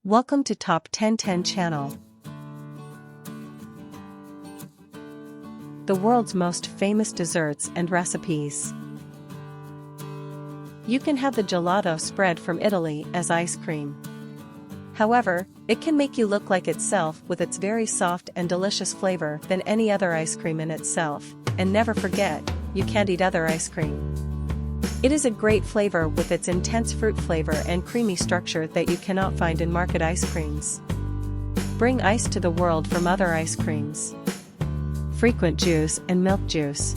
Welcome to Top 10 channel. The world's most famous desserts and recipes. You can have the gelato spread from Italy as ice cream. However, it can make you look like itself with its very soft and delicious flavor than any other ice cream in itself, and never forget, you can't eat other ice cream. It is a great flavor with its intense fruit flavor and creamy structure that you cannot find in market ice creams. Bring ice to the world from other ice creams. Frequent juice and milk juice.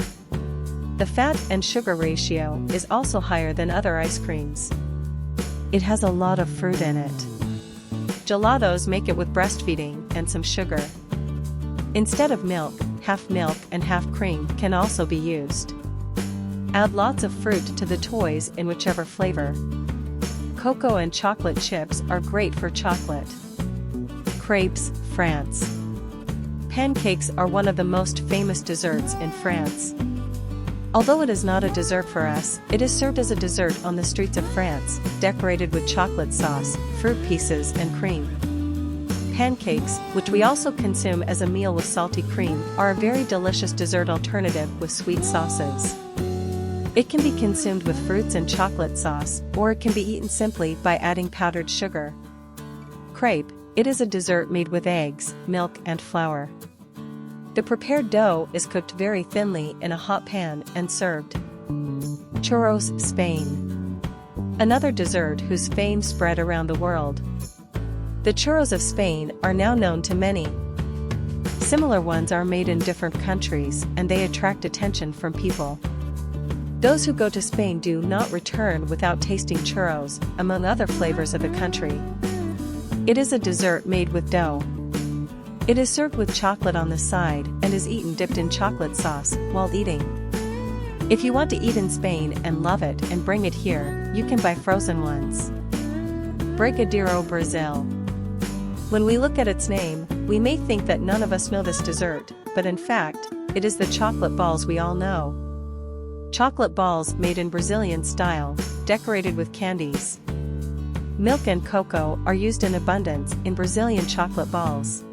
The fat and sugar ratio is also higher than other ice creams. It has a lot of fruit in it. Gelatos make it with breastfeeding and some sugar. Instead of milk and half cream can also be used. Add lots of fruit to the toys in whichever flavor. Cocoa and chocolate chips are great for chocolate. Crepes, France. Pancakes are one of the most famous desserts in France. Although it is not a dessert for us, it is served as a dessert on the streets of France, decorated with chocolate sauce, fruit pieces and cream. Pancakes, which we also consume as a meal with salty cream, are a very delicious dessert alternative with sweet sauces. It can be consumed with fruits and chocolate sauce, or it can be eaten simply by adding powdered sugar. Crepe, it is a dessert made with eggs, milk and flour. The prepared dough is cooked very thinly in a hot pan and served. Churros Spain. Another dessert whose fame spread around the world. The churros of Spain are now known to many. Similar ones are made in different countries and they attract attention from people. Those who go to Spain do not return without tasting churros, among other flavors of the country. It is a dessert made with dough. It is served with chocolate on the side and is eaten dipped in chocolate sauce while eating. If you want to eat in Spain and love it and bring it here, you can buy frozen ones. Brigadeiro Brazil. When we look at its name, we may think that none of us know this dessert, but in fact, it is the chocolate balls we all know. Chocolate balls made in Brazilian style, decorated with candies. Milk and cocoa are used in abundance in Brazilian chocolate balls.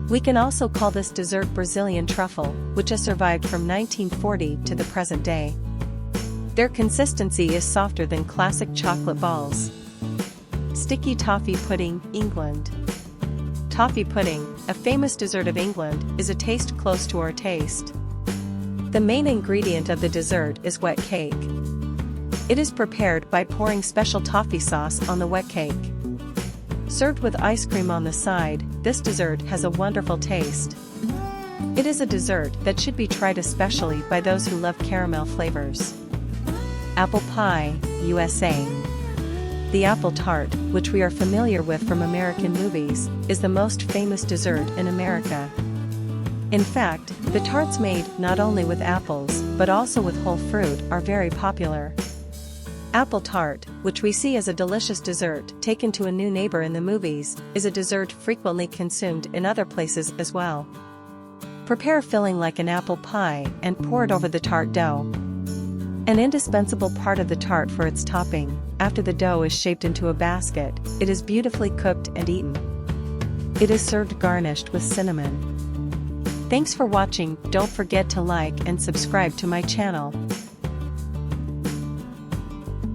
We can also call this dessert Brazilian truffle, which has survived from 1940 to the present day. Their consistency is softer than classic chocolate balls. Sticky toffee pudding, England. Toffee pudding, a famous dessert of England, is a taste close to our taste. The main ingredient of the dessert is wet cake. It is prepared by pouring special toffee sauce on the wet cake. Served with ice cream on the side, this dessert has a wonderful taste. It is a dessert that should be tried especially by those who love caramel flavors. Apple pie, USA. The apple tart, which we are familiar with from American movies, is the most famous dessert in America. In fact, the tarts made not only with apples but also with whole fruit are very popular. Apple tart, which we see as a delicious dessert taken to a new neighbor in the movies, is a dessert frequently consumed in other places as well. Prepare a filling like an apple pie and pour it over the tart dough. An indispensable part of the tart for its topping, after the dough is shaped into a basket, it is beautifully cooked and eaten. It is served garnished with cinnamon. Thanks for watching. Don't forget to like and subscribe to my channel.